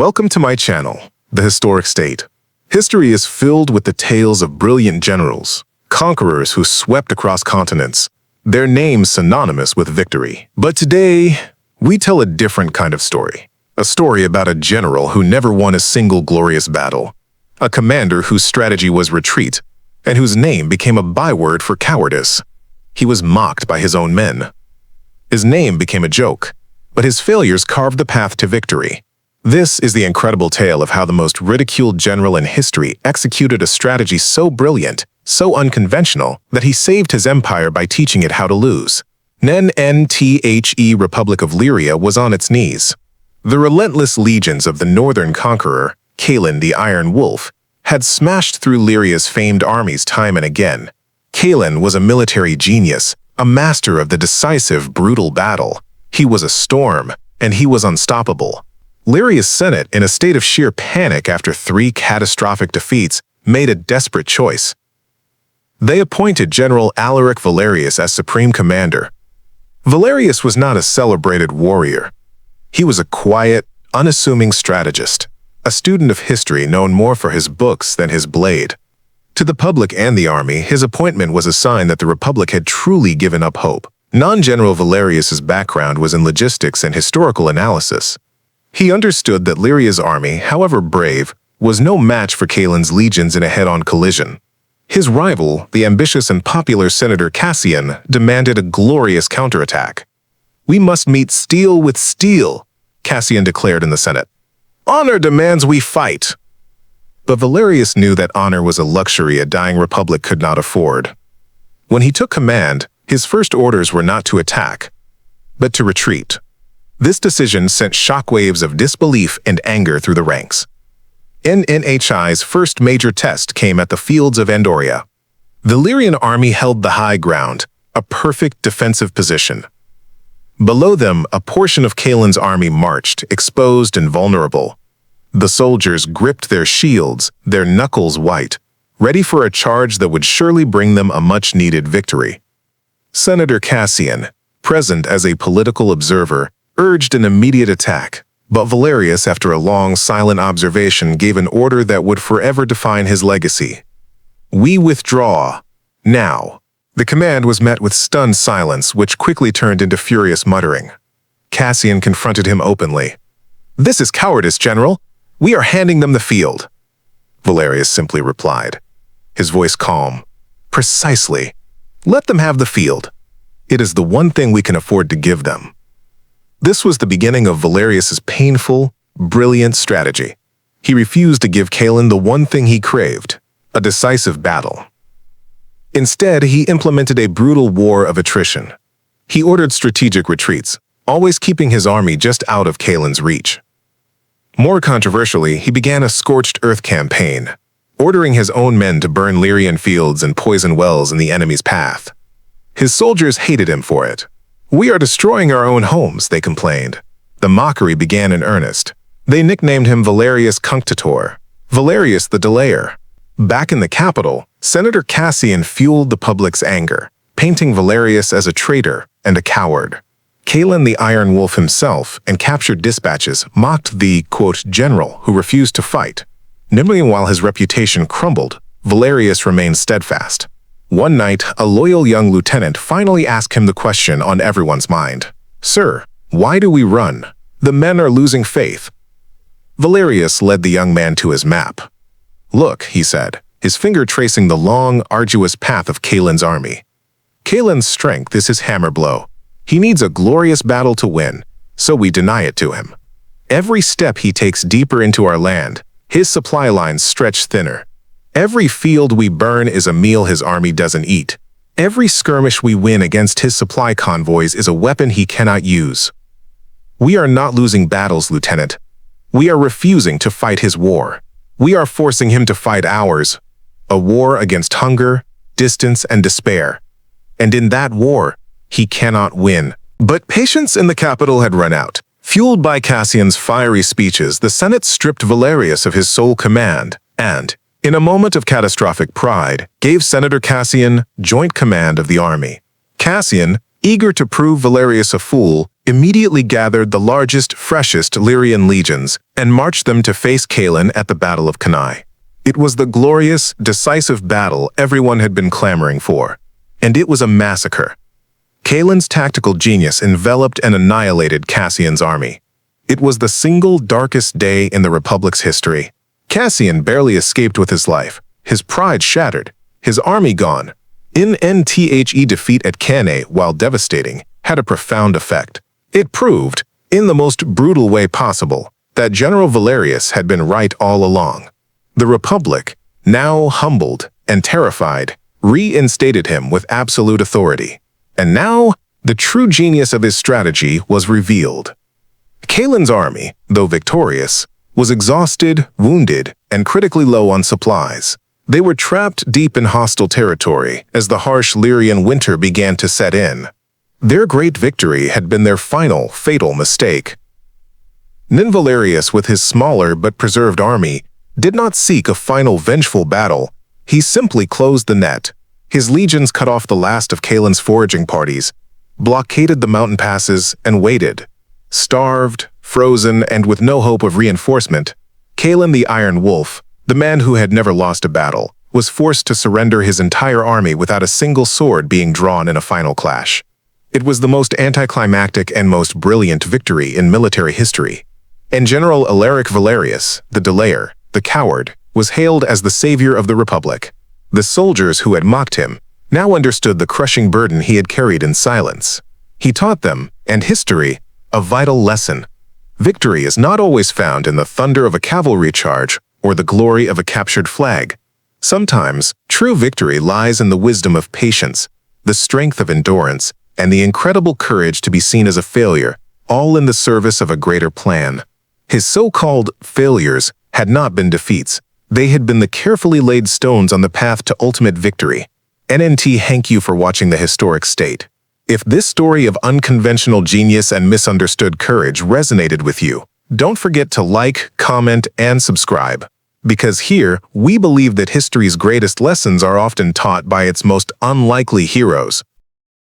Welcome to my channel, The Historic State. History is filled with the tales of brilliant generals, conquerors who swept across continents, their names synonymous with victory. But today, we tell a different kind of story. A story about a general who never won a single glorious battle, a commander whose strategy was retreat, and whose name became a byword for cowardice. He was mocked by his own men. His name became a joke, but his failures carved the path to victory. This is the incredible tale of how the most ridiculed general in history executed a strategy so brilliant, so unconventional, that he saved his empire by teaching it how to lose. The Republic of Lyria was on its knees. The relentless legions of the northern conqueror, Cailan the Iron Wolf, had smashed through Lyria's famed armies time and again. Cailan was a military genius, a master of the decisive, brutal battle. He was a storm, and he was unstoppable. Lyria's Senate, in a state of sheer panic after 3 catastrophic defeats, made a desperate choice. They appointed General Alaric Valerius as supreme commander. Valerius was not a celebrated warrior. He was a quiet, unassuming strategist, a student of history known more for his books than his blade. To the public and the army, his appointment was a sign that the Republic had truly given up hope. Non-General Valerius's background was in logistics and historical analysis. He understood that Lyria's army, however brave, was no match for Cailan's legions in a head-on collision. His rival, the ambitious and popular Senator Cassian, demanded a glorious counterattack. "We must meet steel with steel," Cassian declared in the Senate. "Honor demands we fight." But Valerius knew that honor was a luxury a dying republic could not afford. When he took command, his first orders were not to attack, but to retreat. This decision sent shockwaves of disbelief and anger through the ranks. NNHI's first major test came at the fields of Andoria. The Lyrian army held the high ground, a perfect defensive position. Below them, a portion of Cailan's army marched, exposed and vulnerable. The soldiers gripped their shields, their knuckles white, ready for a charge that would surely bring them a much-needed victory. Senator Cassian, present as a political observer, urged an immediate attack, but Valerius, after a long, silent observation, gave an order that would forever define his legacy. "We withdraw. Now." The command was met with stunned silence, which quickly turned into furious muttering. Cassian confronted him openly. "This is cowardice, General. We are handing them the field." Valerius simply replied, his voice calm. "Precisely. Let them have the field. It is the one thing we can afford to give them." This was the beginning of Valerius's painful, brilliant strategy. He refused to give Cailan the one thing he craved, a decisive battle. Instead, he implemented a brutal war of attrition. He ordered strategic retreats, always keeping his army just out of Cailan's reach. More controversially, he began a scorched earth campaign, ordering his own men to burn Lyrian fields and poison wells in the enemy's path. His soldiers hated him for it. "We are destroying our own homes," they complained. The mockery began in earnest. They nicknamed him Valerius Cunctator, Valerius the Delayer. Back in the capital, Senator Cassian fueled the public's anger, painting Valerius as a traitor and a coward. Cailan the Iron Wolf himself, in captured dispatches, mocked the, quote, general who refused to fight. Nimbly, while his reputation crumbled, Valerius remained steadfast. One night, a loyal young lieutenant finally asked him the question on everyone's mind. "Sir, why do we run? The men are losing faith." Valerius led the young man to his map. "Look," he said, his finger tracing the long, arduous path of Cailan's army. "Cailan's strength is his hammer blow. He needs a glorious battle to win, so we deny it to him. Every step he takes deeper into our land, his supply lines stretch thinner. Every field we burn is a meal his army doesn't eat. Every skirmish we win against his supply convoys is a weapon he cannot use. We are not losing battles, Lieutenant. We are refusing to fight his war. We are forcing him to fight ours, a war against hunger, distance, and despair. And in that war, he cannot win." But patience in the capital had run out. Fueled by Cassian's fiery speeches, the Senate stripped Valerius of his sole command and, in a moment of catastrophic pride, gave Senator Cassian joint command of the army. Cassian, eager to prove Valerius a fool, immediately gathered the largest, freshest Lyrian legions and marched them to face Calin at the Battle of Cannae. It was the glorious, decisive battle everyone had been clamoring for, and it was a massacre. Calin's tactical genius enveloped and annihilated Cassian's army. It was the single darkest day in the Republic's history. Cassian barely escaped with his life, his pride shattered, his army gone. NTHE defeat at Cannae, while devastating, had a profound effect. It proved, in the most brutal way possible, that General Valerius had been right all along. The Republic, now humbled and terrified, reinstated him with absolute authority. And now, the true genius of his strategy was revealed. Calin's army, though victorious, was exhausted, wounded, and critically low on supplies. They were trapped deep in hostile territory as the harsh Lyrian winter began to set in. Their great victory had been their final, fatal mistake. Valerius, with his smaller but preserved army, did not seek a final vengeful battle. He simply closed the net. His legions cut off the last of Calin's foraging parties, blockaded the mountain passes, and waited. Starved, frozen, and with no hope of reinforcement, Calin the Iron Wolf, the man who had never lost a battle, was forced to surrender his entire army without a single sword being drawn in a final clash. It was the most anticlimactic and most brilliant victory in military history, and General Alaric Valerius, the delayer, the coward, was hailed as the savior of the Republic. The soldiers who had mocked him now understood the crushing burden he had carried in silence. He taught them, and history, a vital lesson. Victory is not always found in the thunder of a cavalry charge or the glory of a captured flag. Sometimes, true victory lies in the wisdom of patience, the strength of endurance, and the incredible courage to be seen as a failure, all in the service of a greater plan. His so-called failures had not been defeats. They had been the carefully laid stones on the path to ultimate victory. Thank you for watching The Historic State. If this story of unconventional genius and misunderstood courage resonated with you, don't forget to like, comment, and subscribe. Because here, we believe that history's greatest lessons are often taught by its most unlikely heroes.